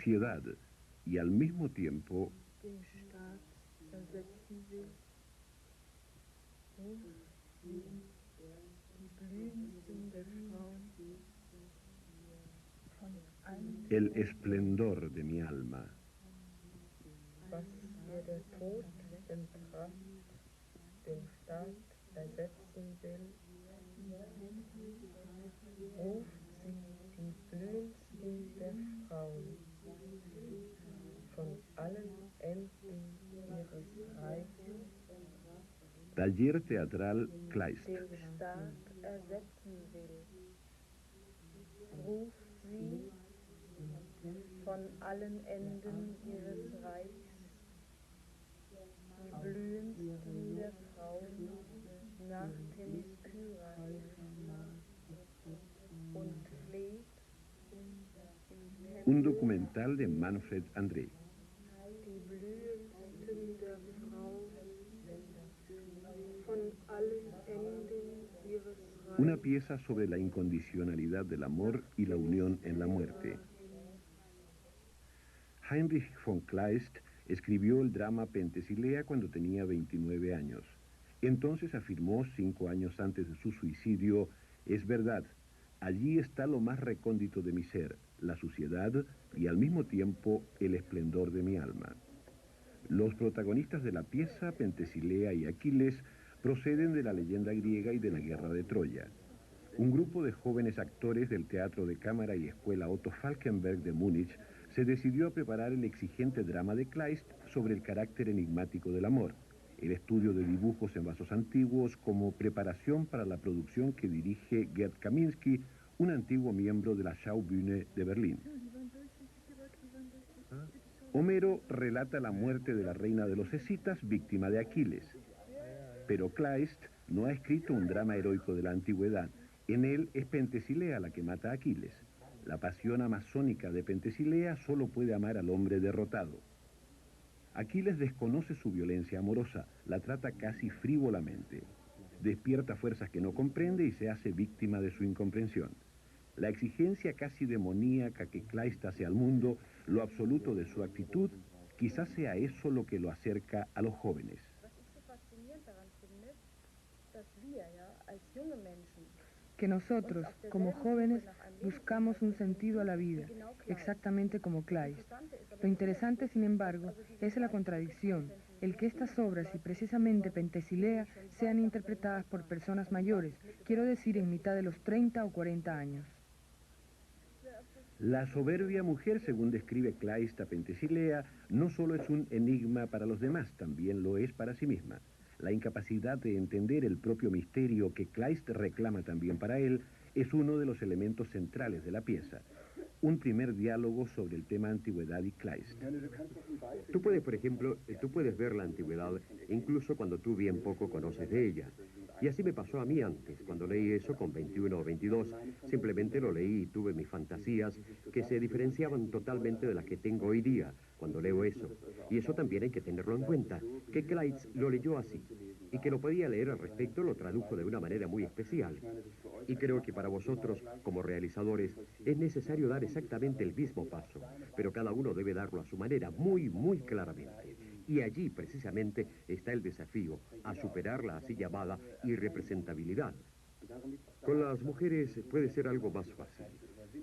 sociedad y al mismo tiempo den Staat ersetzen will, ruft sie die blühendsten der Frauen von allen, el esplendor de mi alma. was ihr der Tod entkraft, den Staat ersetzen will, ruft sie die blühendsten der Frauen von allen Enden ihres Reiches, Taller teatral Kleist. den Staat ersetzen will, ruft sie von allen Enden ihres Reichs die blühendsten der Frauen nach Themyskyra und fleht Un documental de Manfred André. die blühendsten der Frauen von allen Enden ihres Una Reichs. pieza sobre la incondicionalidad del amor y la unión en la muerte. Heinrich von Kleist escribió el drama Penthesilea cuando tenía 29 años. Entonces afirmó 5 años antes de su suicidio: es verdad, allí está lo más recóndito de mi ser, la suciedad y al mismo tiempo el esplendor de mi alma. Los protagonistas de la pieza, Penthesilea y Aquiles, proceden de la leyenda griega y de la guerra de Troya. Un grupo de jóvenes actores del Teatro de Cámara y Escuela Otto Falckenberg de Múnich se decidió a preparar el exigente drama de Kleist sobre el carácter enigmático del amor, el estudio de dibujos en vasos antiguos como preparación para la producción que dirige Gerd Kaminsky, un antiguo miembro de la Schaubühne de Berlín. Homero relata la muerte de la reina de los escitas, víctima de Aquiles. Pero Kleist no ha escrito un drama heroico de la antigüedad. En él es Penthesilea la que mata a Aquiles. La pasión amazónica de Penthesilea solo puede amar al hombre derrotado. Aquiles desconoce su violencia amorosa, la trata casi frívolamente. Despierta fuerzas que no comprende y se hace víctima de su incomprensión. La exigencia casi demoníaca que Kleist hace al mundo, lo absoluto de su actitud, quizás sea eso lo que lo acerca a los jóvenes. Que nosotros, como jóvenes, buscamos un sentido a la vida, exactamente como Kleist. Lo interesante, sin embargo, es la contradicción, el que estas obras, y precisamente Penthesilea, sean interpretadas por personas mayores, quiero decir en mitad de los 30 o 40 años. La soberbia mujer, según describe Kleist a Penthesilea, no solo es un enigma para los demás, también lo es para sí misma. La incapacidad de entender el propio misterio que Kleist reclama también para él es uno de los elementos centrales de la pieza. Un primer diálogo sobre el tema antigüedad y Kleist. Tú puedes, por ejemplo, tú puedes ver la antigüedad incluso cuando tú bien poco conoces de ella. Y así me pasó a mí antes, cuando leí eso con 21 o 22. Simplemente lo leí y tuve mis fantasías que se diferenciaban totalmente de las que tengo hoy día cuando leo eso. Y eso también hay que tenerlo en cuenta, que Kleist lo leyó así. Y que lo podía leer al respecto lo tradujo de una manera muy especial. Y creo que para vosotros, como realizadores, es necesario dar exactamente el mismo paso, pero cada uno debe darlo a su manera, muy, muy claramente. Y allí, precisamente, está el desafío, a superar la así llamada irrepresentabilidad. Con las mujeres puede ser algo más fácil.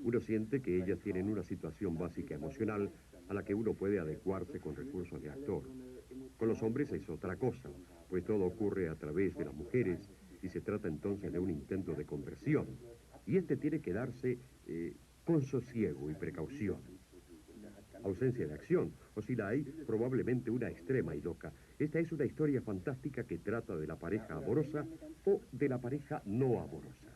Uno siente que ellas tienen una situación básica emocional a la que uno puede adecuarse con recursos de actor. Con los hombres es otra cosa, pues todo ocurre a través de las mujeres y se trata entonces de un intento de conversión. Y este tiene que darse con sosiego y precaución. Ausencia de acción, o si la hay, probablemente una extrema y loca. Esta es una historia fantástica que trata de la pareja amorosa o de la pareja no amorosa.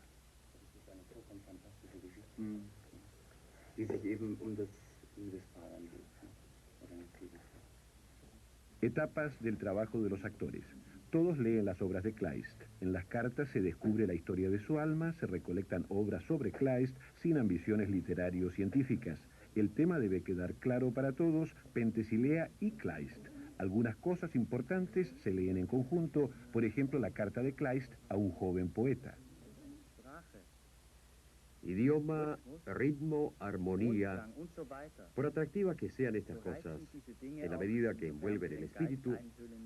Etapas del trabajo de los actores. Todos leen las obras de Kleist. En las cartas se descubre la historia de su alma, se recolectan obras sobre Kleist sin ambiciones literario-científicas. El tema debe quedar claro para todos: Penthesilea y Kleist. Algunas cosas importantes se leen en conjunto, por ejemplo la carta de Kleist a un joven poeta. Idioma, ritmo, armonía. Por atractivas que sean estas cosas, en la medida que envuelven el espíritu,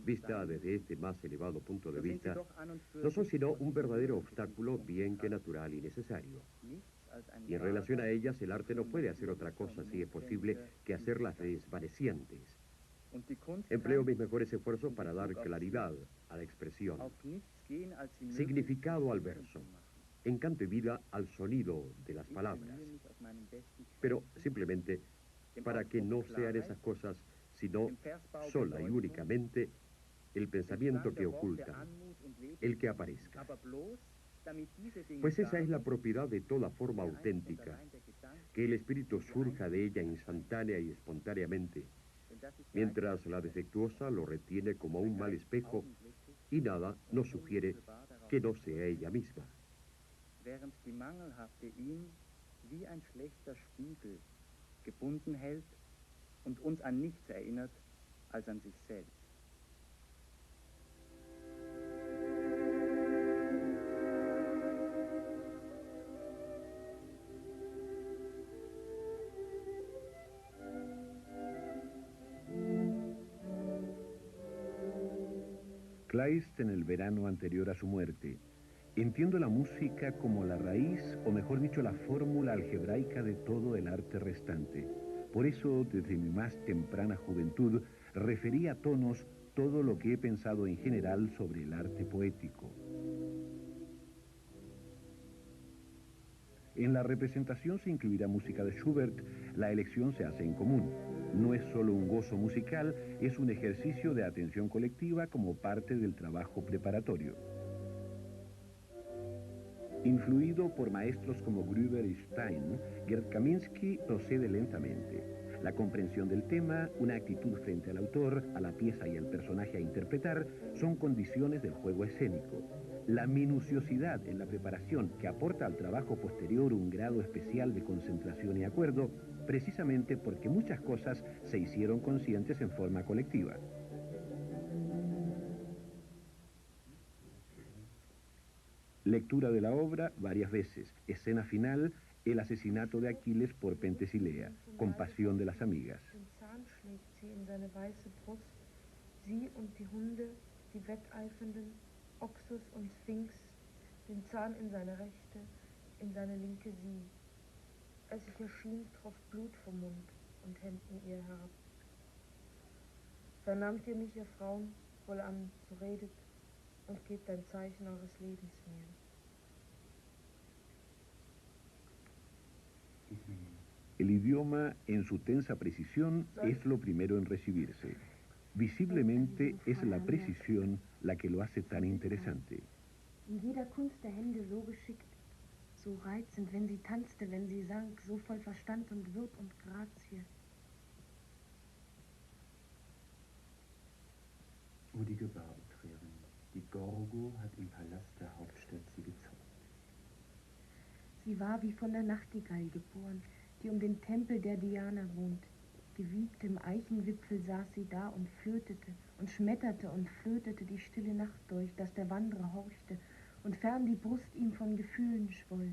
vista desde este más elevado punto de vista, no son sino un verdadero obstáculo bien que natural y necesario. Y en relación a ellas, el arte no puede hacer otra cosa, si es posible, que hacerlas desvanecientes. Empleo mis mejores esfuerzos para dar claridad a la expresión, significado al verso, encanto y vida al sonido de las palabras, pero simplemente para que no sean esas cosas, sino sola y únicamente el pensamiento que ocultan, el que aparezca. Pues esa es la propiedad de toda forma auténtica, que el espíritu surja de ella instantánea y espontáneamente, mientras la defectuosa lo retiene como un mal espejo y nada nos sugiere que no sea ella misma. Während die Mangelhafte ihn wie ein schlechter Spiegel gebunden hält und uns an nichts erinnert als an sich selbst. Kleist en el verano anterior a su muerte. Entiendo la música como la raíz, o mejor dicho, la fórmula algebraica de todo el arte restante. Por eso, desde mi más temprana juventud, referí a tonos todo lo que he pensado en general sobre el arte poético. En la representación se incluirá música de Schubert, la elección se hace en común. No es solo un gozo musical, es un ejercicio de atención colectiva como parte del trabajo preparatorio. Influido por maestros como Gruber y Stein, Gerd Kaminsky procede lentamente. La comprensión del tema, una actitud frente al autor, a la pieza y al personaje a interpretar, son condiciones del juego escénico. La minuciosidad en la preparación, que aporta al trabajo posterior un grado especial de concentración y acuerdo, precisamente porque muchas cosas se hicieron conscientes en forma colectiva. Lectura de la obra varias veces. Escena final, el asesinato de Aquiles por Pentesilea. Compasión de las amigas. Den Zahn schlägt sie in seine weiße Brust, sie und die Hunde, die wetteifernden, Oxus und Sphinx, den Zahn in seine rechte, in seine linke sie. Als ich erschien, tropft Blut vom Mund und Händen ihr herab. Vernahmt ihr mich, ihr Frauen, wohlan, so redet und gebt ein Zeichen eures Lebens mir. El idioma, en su tensa precisión, es lo primero en recibirse. Visiblemente es la precisión la que lo hace tan interesante. In jeder Kunst der Hände so geschickt, so reizend, wenn sie tanzte, wenn sie sang, so voll Verstand und Wirt und Grazie. O die Gewerbeträgerin, die Gorgo hat im Palast der Hauptstadt sie gezeugt. Sie war wie von der Nachtigall geboren, die um den Tempel der Diana wohnt. Gewiegt im Eichenwipfel saß sie da und flötete und schmetterte und flötete die stille Nacht durch, dass der Wanderer horchte und fern die Brust ihm von Gefühlen schwoll.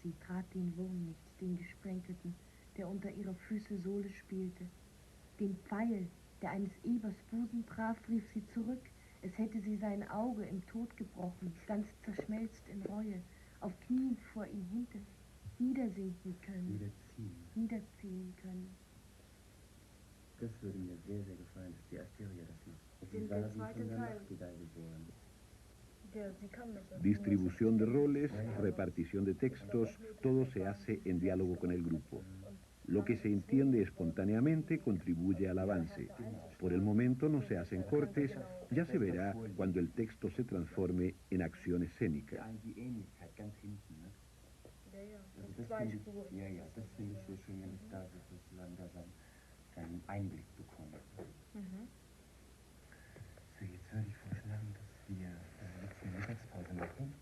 Sie trat den Wurm nicht, den Gesprenkelten, der unter ihrer Füße Sohle spielte. Den Pfeil, der eines Ebers Busen traf, rief sie zurück, es hätte sie sein Auge im Tod gebrochen, ganz zerschmelzt in Reue, auf Knien vor ihm hinter, niedersinken können, niederziehen können. Das würde mir sehr, sehr gefallen, dass die Asteria das macht. Sie Den war wie zweiten von der Teil. Nachtigall geboren. Sie kann das. Distribución de roles, repartición de textos, todo se hace en diálogo con el grupo. Lo que se entiende espontáneamente contribuye al avance. Por el momento no se hacen cortes, ya se verá cuando el texto se transforme en acción escénica. Die Ähnlichkeit ganz hinten, ne? Also das finde ich, das finde ich so schön, wenn es da so sozusagen da seinen Einblick bekommt. So, jetzt würde ich vorschlagen, dass wir jetzt eine Mittagspause machen,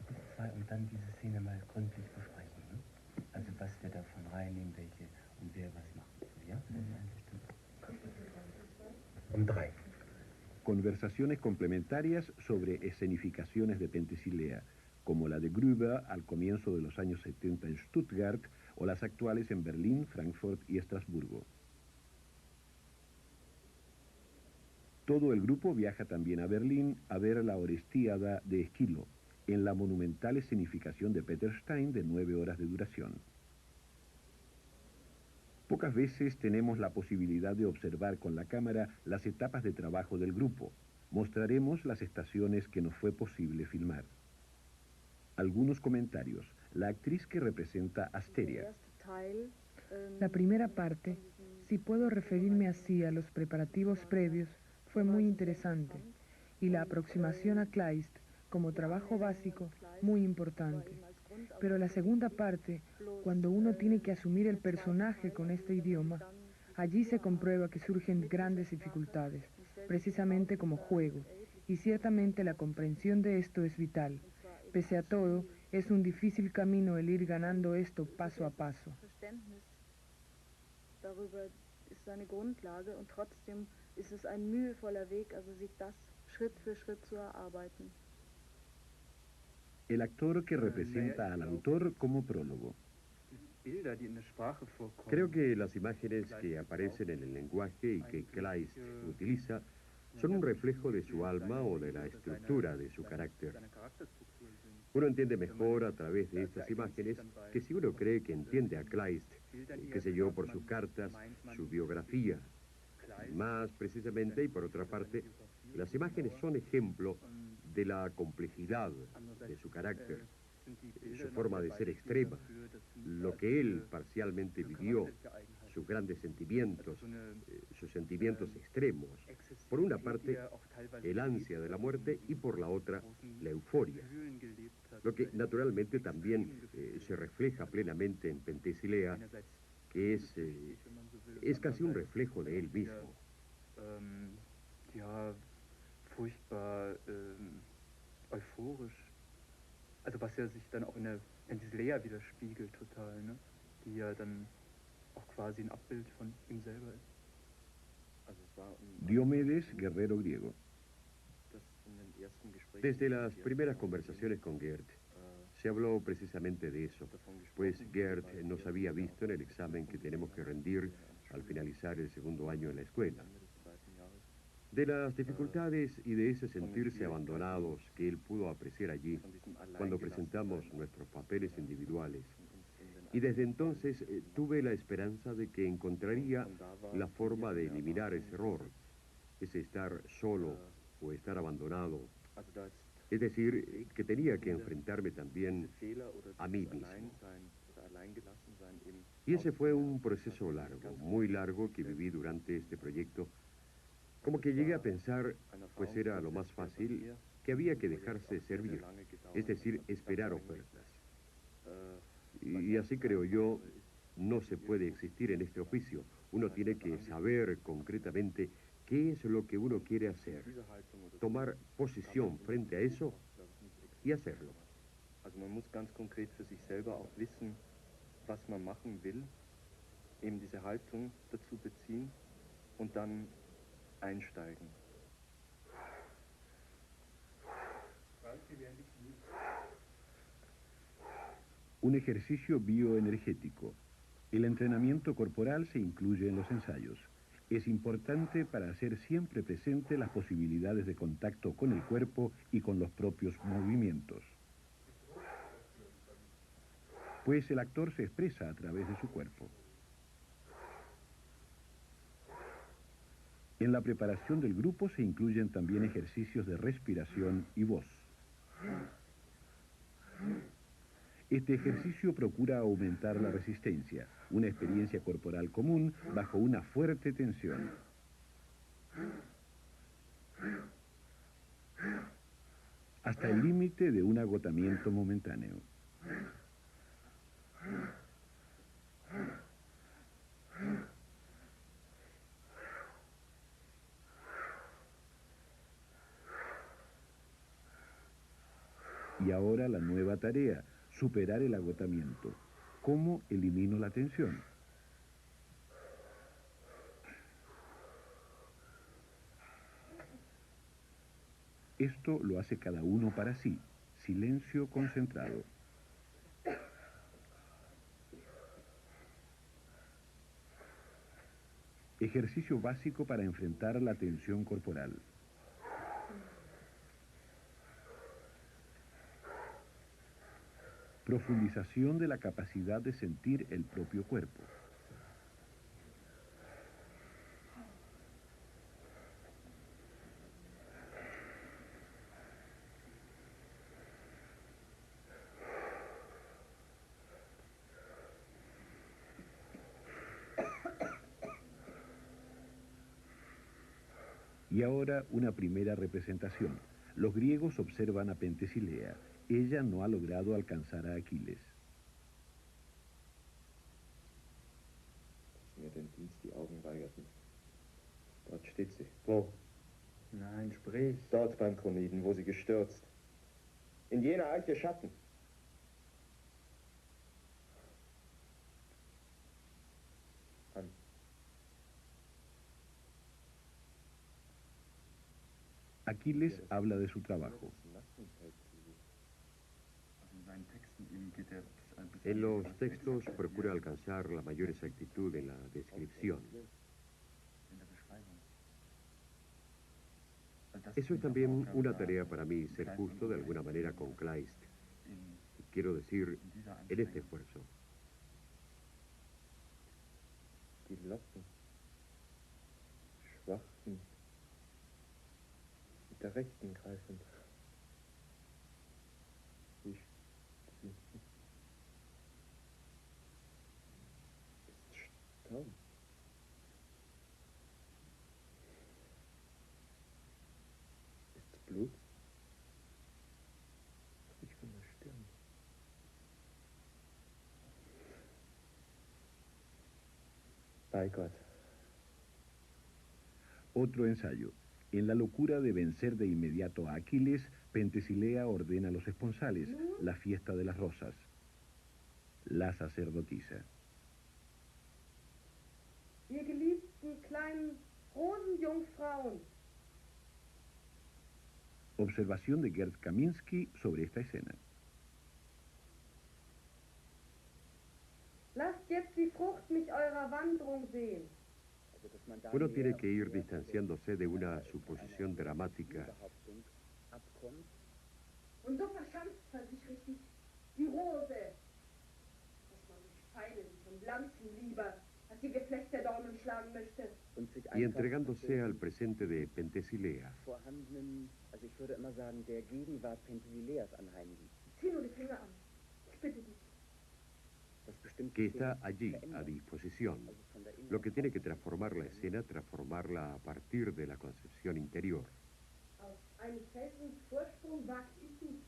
bis 2 und dann diese Szene mal gründlich besprechen. Ne? Also was wir davon reinnehmen, welche und wer was macht. So, ja? Um 3. Conversaciones complementarias sobre escenificaciones de Pentesilea. como la de Gruber al comienzo de los años 70 en Stuttgart o las actuales en Berlín, Frankfurt y Estrasburgo. Todo el grupo viaja también a Berlín a ver la Orestiada de Esquilo, en la monumental escenificación de Peter Stein de 9 horas de duración. Pocas veces tenemos la posibilidad de observar con la cámara las etapas de trabajo del grupo. Mostraremos las estaciones que nos fue posible filmar. Algunos comentarios. La actriz que representa Asteria. La primera parte, si puedo referirme así a los preparativos previos, fue muy interesante, y la aproximación a Kleist como trabajo básico, muy importante. Pero la segunda parte, cuando uno tiene que asumir el personaje con este idioma, allí se comprueba que surgen grandes dificultades, precisamente como juego, y ciertamente la comprensión de esto es vital. Pese a todo, es un difícil camino el ir ganando esto paso a paso. Darüber ist eine Grundlage und trotzdem ist es ein mühevoller Weg, also sich das Schritt für Schritt zu erarbeiten. El actor que representa al autor como prólogo. Creo que las imágenes que aparecen en el lenguaje y que Kleist utiliza son un reflejo de su alma o de la estructura de su carácter. Uno entiende mejor a través de estas imágenes que si uno cree que entiende a Kleist, qué sé yo, por sus cartas, su biografía. Más precisamente, y por otra parte, las imágenes son ejemplo de la complejidad de su carácter, su forma de ser extrema, lo que él parcialmente vivió, sus grandes sentimientos, sus sentimientos extremos. Por una parte, el ansia de la muerte y por la otra, la euforia. Lo que naturalmente también se refleja plenamente en Penthesilea, que es casi un reflejo de él mismo. Ja, furchtbar euphorisch. Also was ja sich dann auch in der Penthesilea widerspiegelt total, ne? Die ja dann auch quasi ein Abbild von ihm selber ist. Diomedes, guerrero griego. Desde las primeras conversaciones con Gerd, se habló precisamente de eso, pues Gerd nos había visto en el examen que tenemos que rendir al finalizar el segundo año en la escuela. De las dificultades y de ese sentirse abandonados que él pudo apreciar allí cuando presentamos nuestros papeles individuales. Y desde entonces tuve la esperanza de que encontraría la forma de eliminar ese error, ese estar solo o estar abandonado. Es decir, que tenía que enfrentarme también a mí mismo. Y ese fue un proceso largo, muy largo, que viví durante este proyecto. Como que llegué a pensar, pues era lo más fácil, que había que dejarse servir, es decir, esperar ofertas. Y así creo yo, no se puede existir en este oficio. Uno tiene que saber concretamente qué es lo que uno quiere hacer, tomar posición frente a eso y hacerlo. Also man muss ganz konkret für sich selber auch wissen, was man machen will, eben diese Haltung dazu beziehen und dann einsteigen. Un ejercicio bioenergético. El entrenamiento corporal se incluye en los ensayos. Es importante para hacer siempre presente las posibilidades de contacto con el cuerpo y con los propios movimientos. Pues el actor se expresa a través de su cuerpo. En la preparación del grupo se incluyen también ejercicios de respiración y voz. Este ejercicio procura aumentar la resistencia, una experiencia corporal común bajo una fuerte tensión. Hasta el límite de un agotamiento momentáneo. Y ahora la nueva tarea, superar el agotamiento. ¿Cómo elimino la tensión? Esto lo hace cada uno para sí, Silencio concentrado. Ejercicio básico para enfrentar la tensión corporal. Profundización de la capacidad de sentir el propio cuerpo. Y ahora una primera representación. Los griegos observan a Pentesilea. Ella no ha logrado alcanzar a Aquiles. Dass mir den Dienst die Augen weigerten. Dort steht sie. Wo? Nein, sprich. Dort beim Kroniden, wo sie gestürzt. In jener Eiche Schatten. An. Aquiles habla de su trabajo. En los textos procura alcanzar la mayor exactitud en la descripción. Eso es también una tarea para mí, ser justo de alguna manera con Kleist. Quiero decir, en este esfuerzo. Die Locken. Schwachen. Mit der rechten greifend. Ist Staub. Ist's Blut? Nicht von der Stirn. Bei Gott. Otro ensayo. En la locura de vencer de inmediato a Aquiles, Pentesilea ordena a los esponsales, la fiesta de las rosas. La sacerdotisa. Ihr geliebten kleinen Rosenjungfrauen. Observación de Gerd Kaminsky sobre esta escena. Lasst jetzt die Frucht mich eurer Wanderung sehen. Uno tiene que ir distanciándose de una suposición dramática. Und so verschanzt man sich richtig die Rose, dass man sich Pfeilen von Lanzen lieber als die Geflechte Dornen schlagen möchte. Y entregándose al presente de Pentesilea. Vorhandenen, also ich würde immer sagen, der Gegenwart Pentesileas anheimgibt. Zieh nur die Finger an. Ich bitte dich. Que está allí, a disposición. Lo que tiene que transformar la escena, transformarla a partir de la concepción interior. Auf einen Felsenvorsprung wagt ich nicht,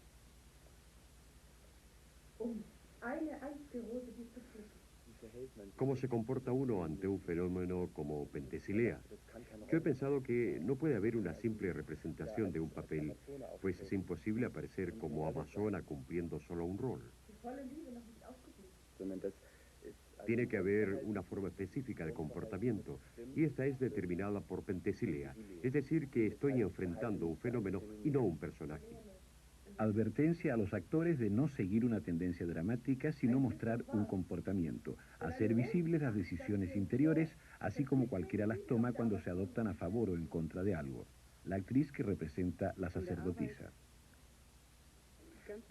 eine einzige Rose die zu pflücken. ¿Cómo se comporta uno ante un fenómeno como Pentesilea? Yo he pensado que no puede haber una simple representación de un papel, pues es imposible aparecer como amazona cumpliendo solo un rol. Die volle Liebe noch nicht ausgeführt. Tiene que haber una forma específica de comportamiento, y esta es determinada por Pentesilea, es decir, que estoy enfrentando un fenómeno y no un personaje. Advertencia a los actores de no seguir una tendencia dramática, sino mostrar un comportamiento, hacer visibles las decisiones interiores, así como cualquiera las toma cuando se adoptan a favor o en contra de algo. La actriz que representa la sacerdotisa.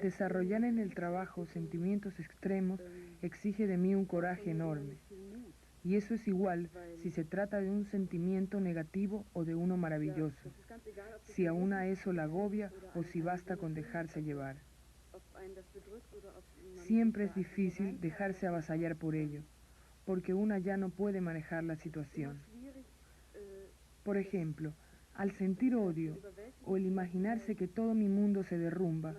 Desarrollar en el trabajo sentimientos extremos exige de mí un coraje enorme. Y eso es igual si se trata de un sentimiento negativo o de uno maravilloso, si a una eso la agobia o si basta con dejarse llevar. Siempre es difícil dejarse avasallar por ello, porque una ya no puede manejar la situación. Por ejemplo, al sentir odio o el imaginarse que todo mi mundo se derrumba,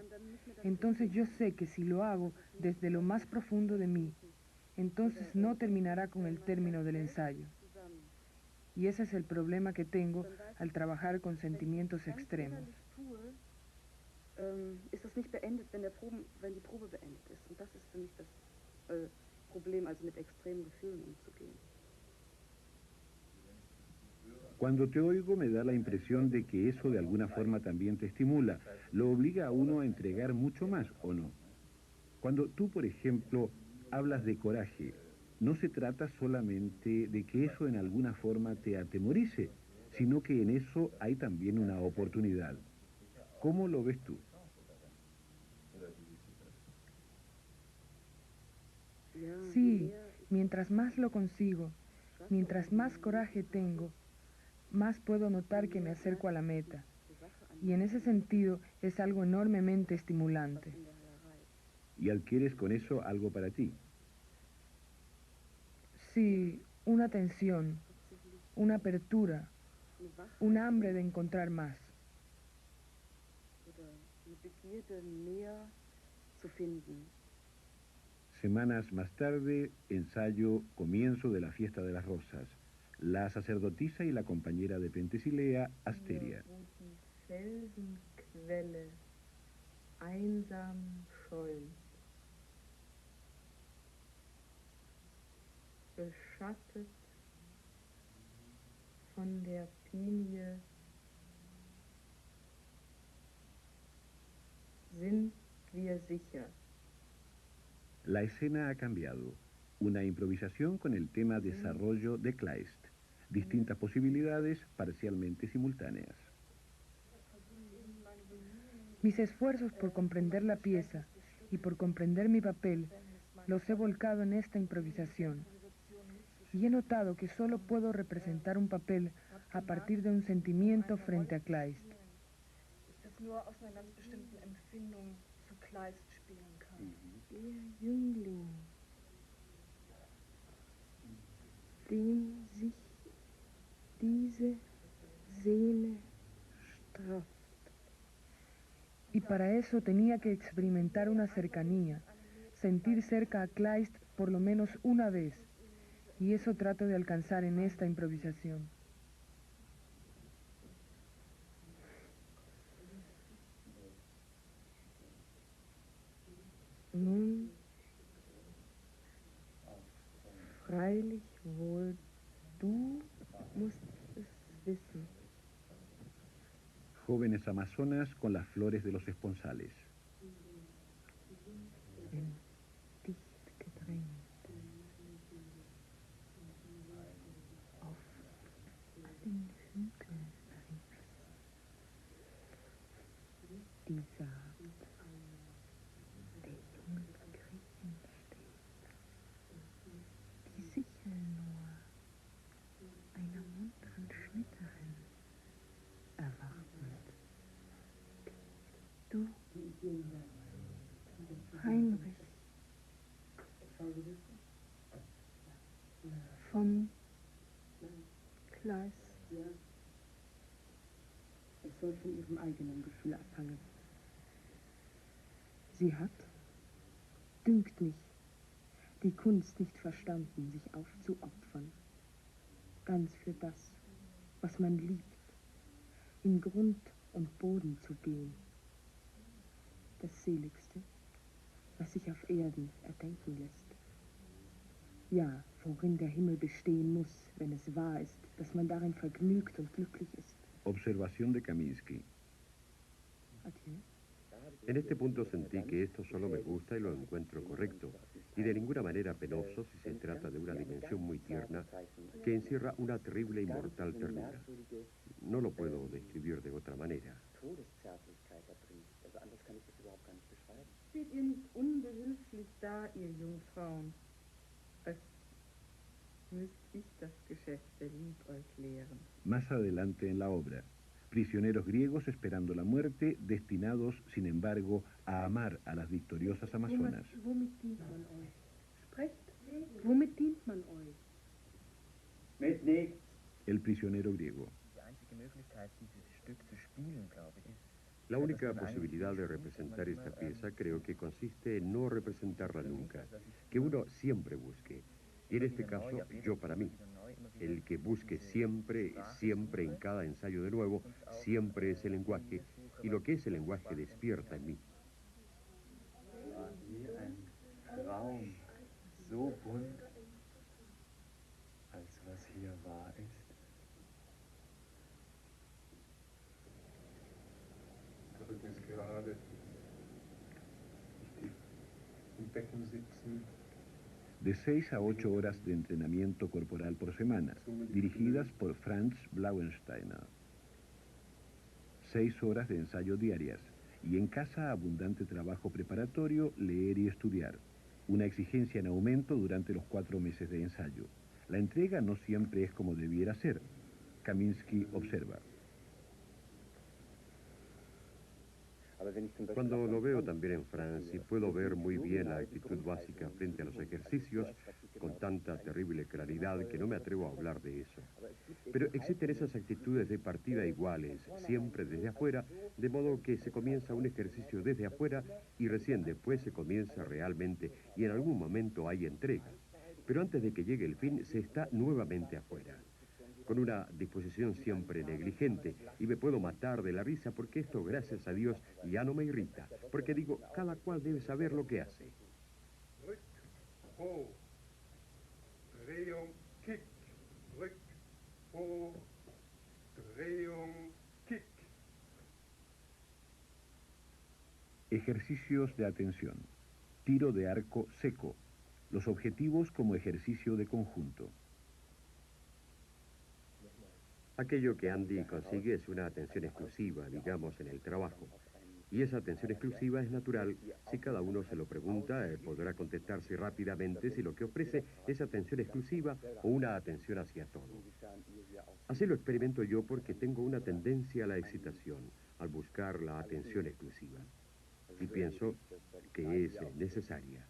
entonces yo sé que si lo hago desde lo más profundo de mí, entonces no terminará con el término del ensayo. Y ese es el problema que tengo al trabajar con sentimientos extremos. Ist das nicht beendet, wenn die Probe beendet ist. Und das ist für mich das Problem, also mit extremen Gefühlen umzugehen. Cuando te oigo me da la impresión de que eso de alguna forma también te estimula, lo obliga a uno a entregar mucho más, ¿o no? Cuando tú, por ejemplo, hablas de coraje, no se trata solamente de que eso en alguna forma te atemorice, sino que en eso hay también una oportunidad. ¿Cómo lo ves tú? Sí, mientras más lo consigo, mientras más coraje tengo, más puedo notar que me acerco a la meta. Y en ese sentido es algo enormemente estimulante. Y adquieres con eso algo para ti. Sí, una tensión, una apertura, un hambre de encontrar más. Semanas más tarde, ensayo, comienzo de la fiesta de las rosas. La sacerdotisa y la compañera de Penthesilea, Asteria. Felsenquelle einsam schäumt, beschattet von der Pinie, sind wir sicher. La escena ha cambiado. Una improvisación con el tema desarrollo de Kleist. Distintas posibilidades parcialmente simultáneas. Mis esfuerzos por comprender la pieza y por comprender mi papel los he volcado en esta improvisación. Y he notado que solo puedo representar un papel a partir de un sentimiento frente a Kleist. Der Jüngling, dem sich diese Seele strafft. Y para eso tenía que experimentar una cercanía, sentir cerca a Kleist por lo menos una vez. Y eso trato de alcanzar en esta improvisación. Nun, freilich wohl, du musst es wissen. Jóvenes amazonas con las flores de los esponsales. Dicht gedrängt. Auf allen Hügeln rief's die Saat. Der junge Griechen steht, die Sichel nur einer munteren Schnitterin erwartend. Du, Heinrich, von Kleist. Es soll von ihrem eigenen Gefühl abhangen. Sie hat, dünkt mich, die Kunst nicht verstanden, sich aufzuopfern. Ganz für das, was man liebt, in Grund und Boden zu gehen. Das Seligste, was sich auf Erden erdenken lässt. Ja, worin der Himmel bestehen muss, wenn es wahr ist, dass man darin vergnügt und glücklich ist. Observación de Kaminsky. Adieu. En este punto sentí que esto solo me gusta y lo encuentro correcto, y de ninguna manera penoso si se trata de una dimensión muy tierna que encierra una terrible y mortal ternura. No lo puedo describir de otra manera. Steht ihr nicht unbehilflich da, ihr Jungfrauen, als müsst ich das Geschäft der Lieb euch lehren. Más adelante en la obra, prisioneros griegos esperando la muerte, destinados, sin embargo, a amar a las victoriosas amazonas. Womit dient man euch? Sprecht, womit dient man euch? Mit nichts. El prisionero griego. La única posibilidad de representar esta pieza creo que consiste en no representarla nunca, que uno siempre busque. Y en este caso, yo para mí, el que busque siempre, siempre en cada ensayo de nuevo, siempre es el lenguaje, y lo que es el lenguaje despierta en mí. Wie ein Traum, so bunt, als was hier wahr ist. De 6 a 8 horas de entrenamiento corporal por semana, dirigidas por Franz Blauensteiner. 6 horas de ensayo diarias y en casa abundante trabajo preparatorio, leer y estudiar. Una exigencia en aumento durante los 4 meses de ensayo. La entrega no siempre es como debiera ser. Kaminsky observa. Cuando lo veo también en Francia y puedo ver muy bien la actitud básica frente a los ejercicios con tanta terrible claridad que no me atrevo a hablar de eso. Pero existen esas actitudes de partida iguales, siempre desde afuera, de modo que se comienza un ejercicio desde afuera y recién después se comienza realmente y en algún momento hay entrega. Pero antes de que llegue el fin se está nuevamente afuera, con una disposición siempre negligente, y me puedo matar de la risa porque esto, gracias a Dios, ya no me irrita, porque digo, cada cual debe saber lo que hace. Rück, hoch, Drehung, Kick, Rück, hoch, Drehung, Kick. Ejercicios de atención. Tiro de arco seco. Los objetivos como ejercicio de conjunto. Aquello que Andy consigue es una atención exclusiva, digamos, en el trabajo. Y esa atención exclusiva es natural. Si cada uno se lo pregunta, podrá contestarse rápidamente si lo que ofrece es atención exclusiva o una atención hacia todo. Así lo experimento yo porque tengo una tendencia a la excitación, al buscar la atención exclusiva. Y pienso que es necesaria.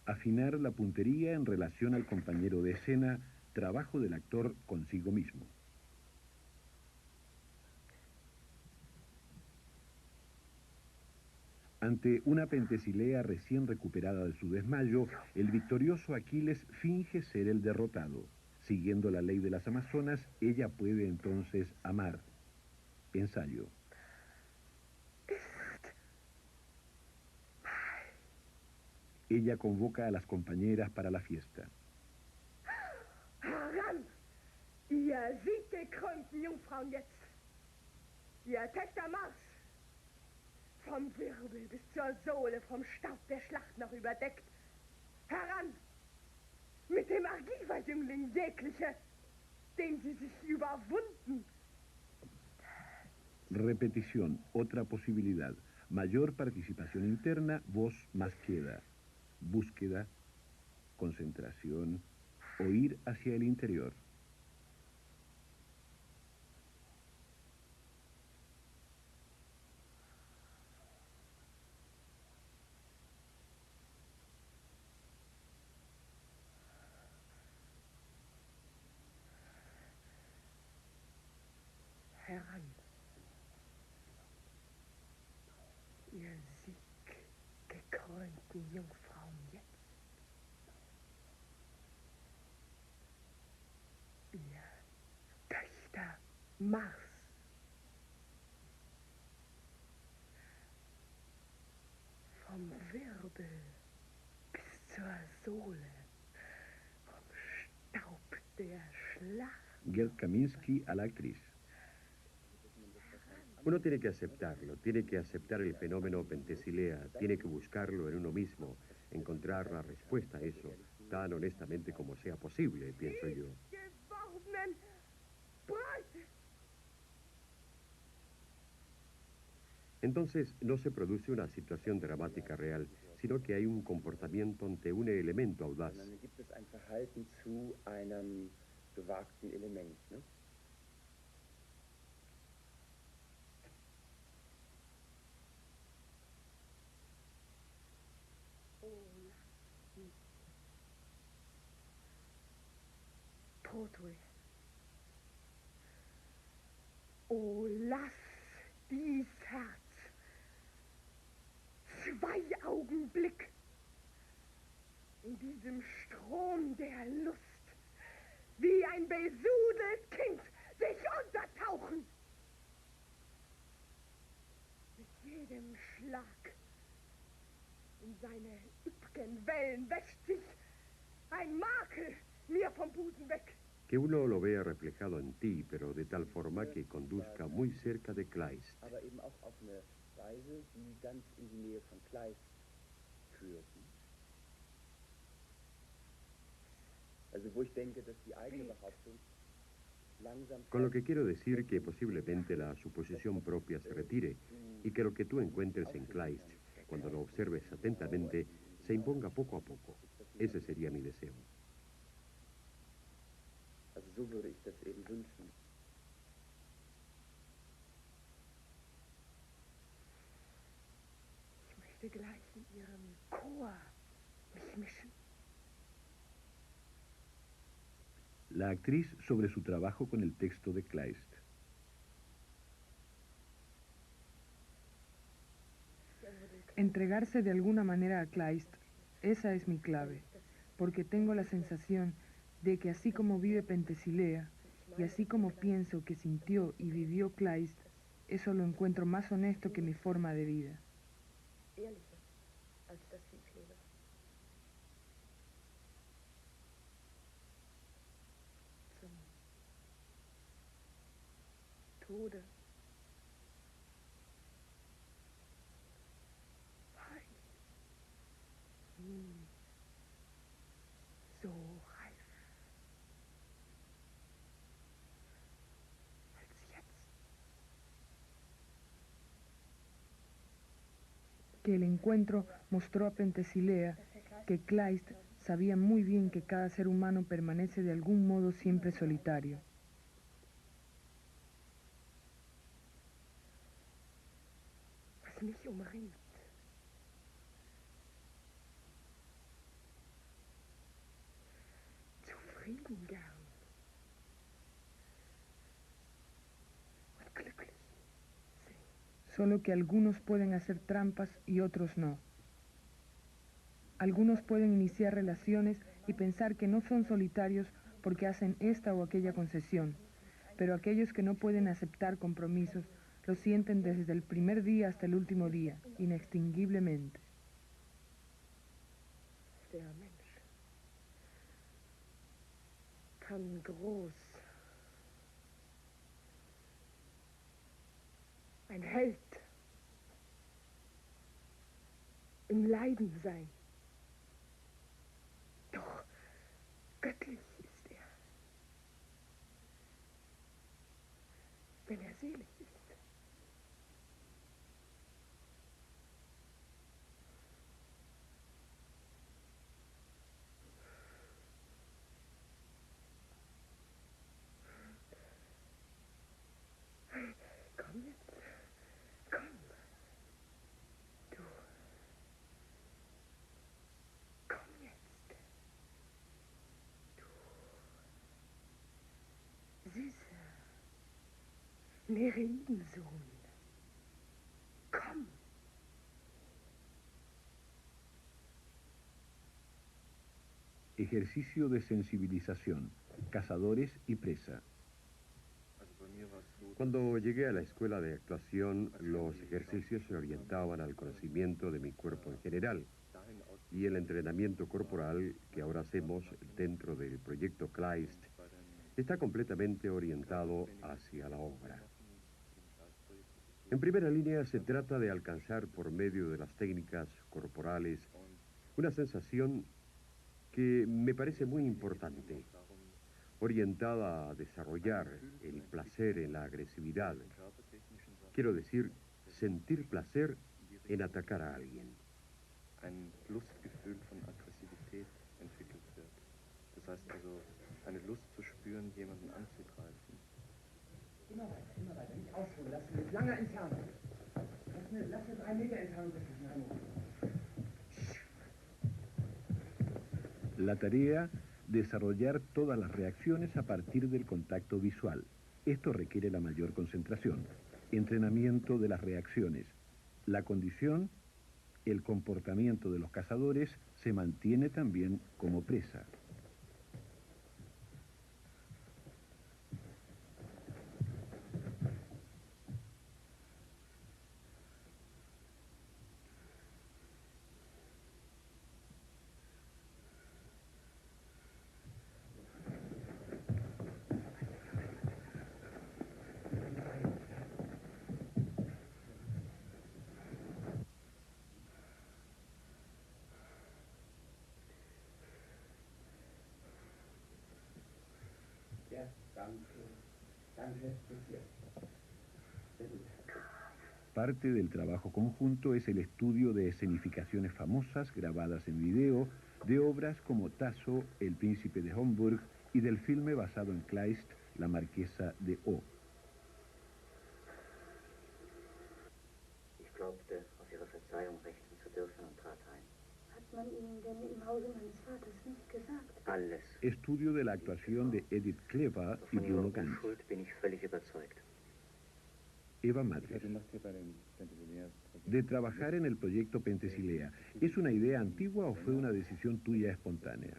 Afinar la puntería en relación al compañero de escena, trabajo del actor consigo mismo. Ante una Pentesilea recién recuperada de su desmayo, el victorioso Aquiles finge ser el derrotado. Siguiendo la ley de las Amazonas, ella puede entonces amar. Ensayo. Ella convoca a las compañeras para la fiesta. Heran! Ihr sieggekrönten Jungfrauen jetzt! Ihr Töchter Mars! Vom Wirbel bis zur Sohle, vom Staub der Schlacht noch überdeckt. Heran! Mit dem Argiva-Jüngling jegliche, den sie sich überwunden. Repetición, otra posibilidad. Mayor participación interna, voz más queda. Búsqueda, concentración, oír hacia el interior. Heran! Ihr sieggekrönten Jungfrauen jetzt! Ihr Töchter Mars! Vom Wirbel bis zur Sohle, vom Staub der Schlacht. Gerd Kaminsky a la actriz. Uno tiene que aceptarlo, tiene que aceptar el fenómeno Pentesilea, tiene que buscarlo en uno mismo, encontrar la respuesta a eso, tan honestamente como sea posible, pienso yo. Entonces no se produce una situación dramática real, sino que hay un comportamiento ante un elemento audaz. Totui. Oh, lass dies Herz 2 Augenblick in diesem Strom der Lust wie ein besudelt Kind sich untertauchen. Mit jedem Schlag in seine üppigen Wellen wäscht sich ein Makel mir vom Busen weg. Que uno lo vea reflejado en ti, pero de tal forma que conduzca muy cerca de Kleist. aber eben auch auf eine Weise, die ganz in die Nähe von Kleist führt. Also wo ich denke, dass die eigene Behauptung langsam... Con lo que quiero decir que posiblemente la suposición propia se retire y que lo que tú encuentres en Kleist, cuando lo observes atentamente, se imponga poco a poco. Ese sería mi deseo. Also so würde ich das eben wünschen. Ich möchte gleich in Ihren Chor mich mischen. La actriz sobre su trabajo con el texto de Kleist. Entregarse de alguna manera a Kleist, esa es mi clave, porque tengo la sensación de que así como vive Penthesilea, y así como pienso que sintió y vivió Kleist, eso lo encuentro más honesto que mi forma de vida. Ehrlicher als das Viehpfleger. Zum Tode. Heilig. Nie so reif als jetzt. Que el encuentro mostró a Penthesilea que Kleist sabía muy bien que cada ser humano permanece de algún modo siempre solitario. Was mich umringt. Zufrieden gern. Und glücklich. Solo que algunos pueden hacer trampas y otros no. Algunos pueden iniciar relaciones y pensar que no son solitarios porque hacen esta o aquella concesión, pero aquellos que no pueden aceptar compromisos lo sienten desde el primer día hasta el último día, inextinguiblemente. Der Mensch kann groß, ein Held im Leiden sein. Doch göttlich ist er, wenn er selig ist. Komm jetzt, komm, du, komm jetzt, du, süßer Nereidensohn, komm. Ejercicio de sensibilización, cazadores y presa. Cuando llegué a la escuela de actuación, los ejercicios se orientaban al conocimiento de mi cuerpo en general, y el entrenamiento corporal que ahora hacemos dentro del proyecto Kleist está completamente orientado hacia la obra. En primera línea se trata de alcanzar por medio de las técnicas corporales una sensación que me parece muy importante, orientada a desarrollar el placer en la agresividad. Quiero decir, sentir placer en atacar a alguien. Ein Lustgefühl von Aggressivität entwickelt wird. Das heißt also, eine Lust zu spüren, jemanden anzugreifen. Immer weiter, nicht ausholen, lass mit langer Entfernung. Lass eine 3 Meter Entfernung dazwischen. La tarea, desarrollar todas las reacciones a partir del contacto visual. Esto requiere la mayor concentración, entrenamiento de las reacciones. La condición, el comportamiento de los cazadores se mantiene también como presa. Parte del trabajo conjunto es el estudio de escenificaciones famosas grabadas en video de obras como Tasso, El Príncipe de Homburg y del filme basado en Kleist, La Marquesa de O. Ich glaubte, auf Ihre Verzeihung rechnen zu dürfen und trat ein. Hat man Ihnen denn im Hause meines Vaters nicht gesagt? Alles. Estudio de la actuación de Edith Clever y Von Ihrer Bruno Ganz. Unschuld bin ich völlig überzeugt. Eva Madres. De trabajar en el proyecto Penthesilea, ¿es una idea antigua o fue una decisión tuya espontánea?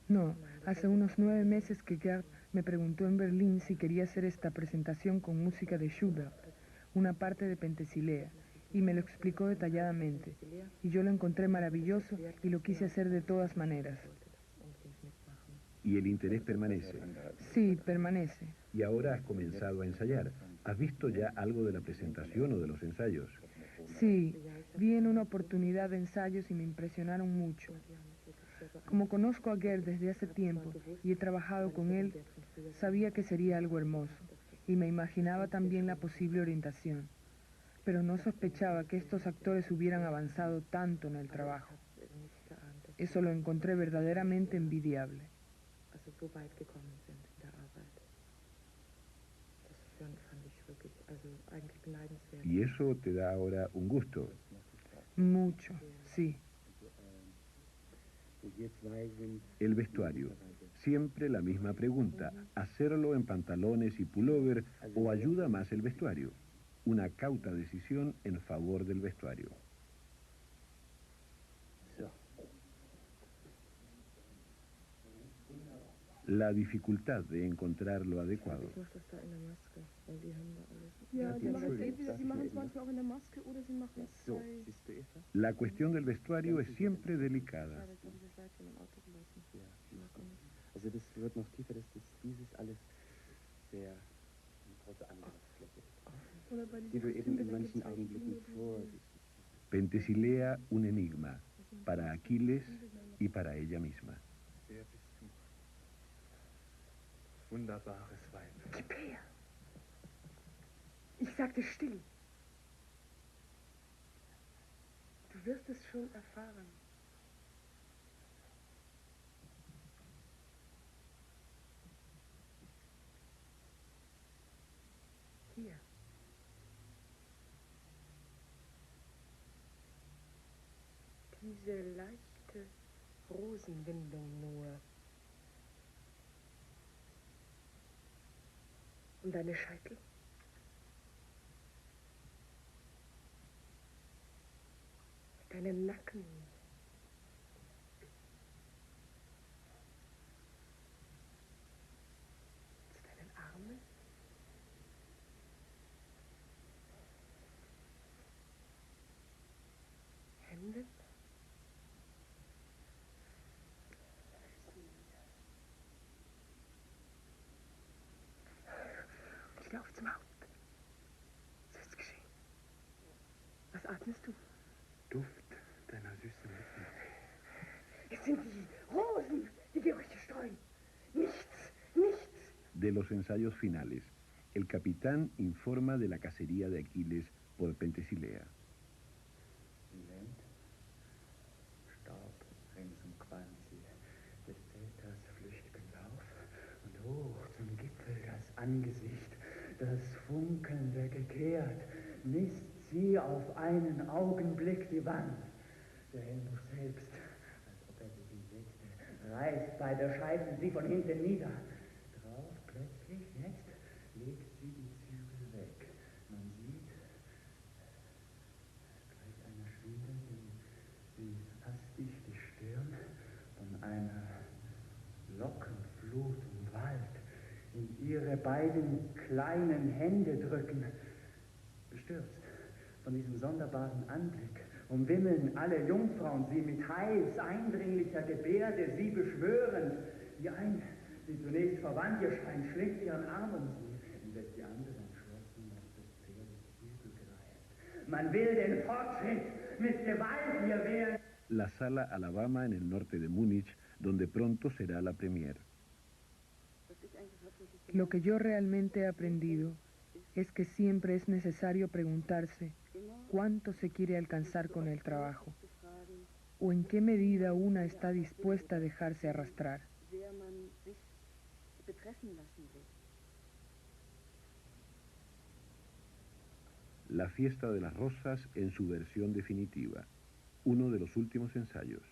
No, hace unos 9 meses que Gerd me preguntó en Berlín si quería hacer esta presentación con música de Schubert, una parte de Penthesilea, y me lo explicó detalladamente, y yo lo encontré maravilloso y lo quise hacer de todas maneras. ¿Y el interés permanece? Sí, permanece. Y ahora has comenzado a ensayar. ¿Has visto ya algo de la presentación o de los ensayos? Sí, vi en una oportunidad de ensayos y me impresionaron mucho. Como conozco a Gerd desde hace tiempo y he trabajado con él, sabía que sería algo hermoso y me imaginaba también la posible orientación, pero no sospechaba que estos actores hubieran avanzado tanto en el trabajo. Eso lo encontré verdaderamente envidiable. ¿Y eso te da ahora un gusto? Mucho, sí. El vestuario. Siempre la misma pregunta. ¿Hacerlo en pantalones y pullover o ayuda más el vestuario? Una cauta decisión en favor del vestuario. La dificultad de encontrar lo adecuado. La cuestión del vestuario es siempre delicada. Penthesilea, un enigma, para Aquiles y para ella misma. Wunderbares Weib. Gib her! Ich sagte still. Du wirst es schon erfahren. Hier. Diese leichte Rosenwindung nur. Und deine Scheitel? Deinen Nacken? Zu deinen Armen? Händen? Ich laufe zum Haupt. So ist's geschehen. Was atmest du? Duft deiner süßen Lippen. Es sind die Rosen, die Gerüche streuen. Nichts, nichts. De los ensayos finales, el capitán informa de la cacería de Aquiles por Penthesilea. Staub ringsum qualmt sie, des Zelters flüchtigen Lauf und hoch zum Gipfel das Angesicht, das funkelnde gekehrt, misst sie auf einen Augenblick die Wand. Der Helmut selbst, als ob er sich hinsetzte, reißt bei der Scheitel sie von hinten nieder. Drauf plötzlich, jetzt, legt sie die Zügel weg. Man sieht, gleich einer Schwindenden, wie hastig die Stirn von einer Lockenflut umwallt, in ihre beiden kleinen Hände drücken. Bestürzt von diesem sonderbaren Anblick umwimmeln alle Jungfrauen sie mit heiß eindringlicher Gebärde, sie beschwörend. Die eine, die zunächst verwandt ihr scheint, schlägt ihren Arm um sie, indes die andere entschlossen auf des Pferdes Zügel greift. Man will den Fortschritt mit Gewalt hier wehren. la Sala Alabama en el norte de Múnich, donde pronto será la premier. Lo que yo realmente he aprendido es que siempre es necesario preguntarse cuánto se quiere alcanzar con el trabajo, o en qué medida una está dispuesta a dejarse arrastrar. La fiesta de las rosas en su versión definitiva, uno de los últimos ensayos.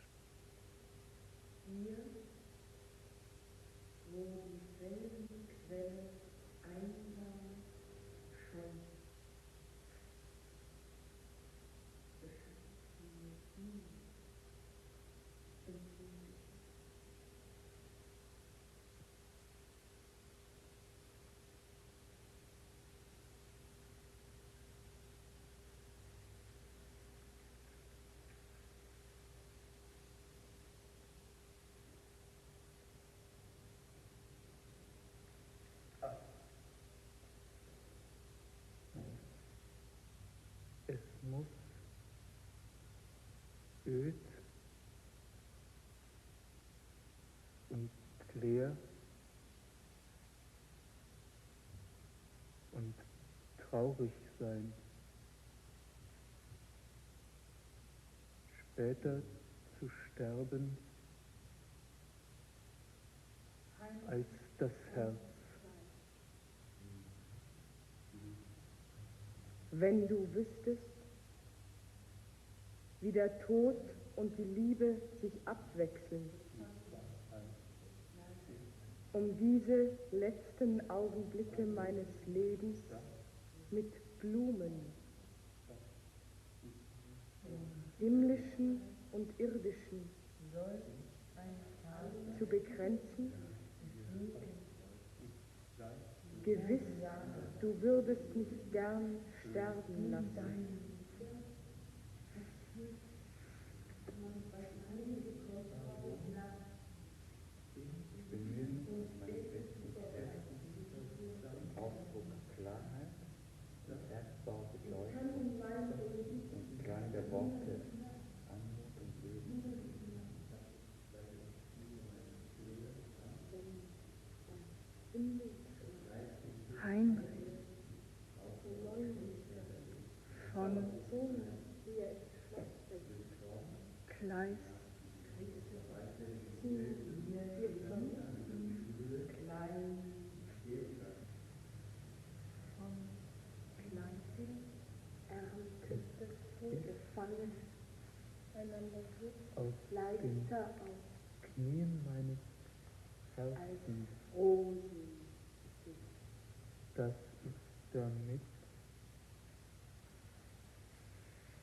Es muss öd und leer und traurig sein. Später zu sterben als das Herz. Wenn du wüsstest, wie der Tod und die Liebe sich abwechseln, um diese letzten Augenblicke meines Lebens mit Blumen, himmlischen und irdischen, zu begrenzen. Gewiss, du würdest mich gern sterben lassen. Ausdruck Klarheit, Bergbau Bedeutung und Klang der Worte Anmut und Leben. Heinrich von Kleist. Aus den Knien meines Herzens, das ist damit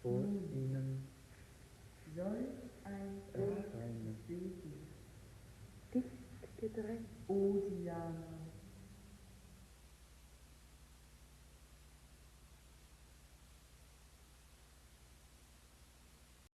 vor ihnen erscheinen. Dicht gedrängt, Diana.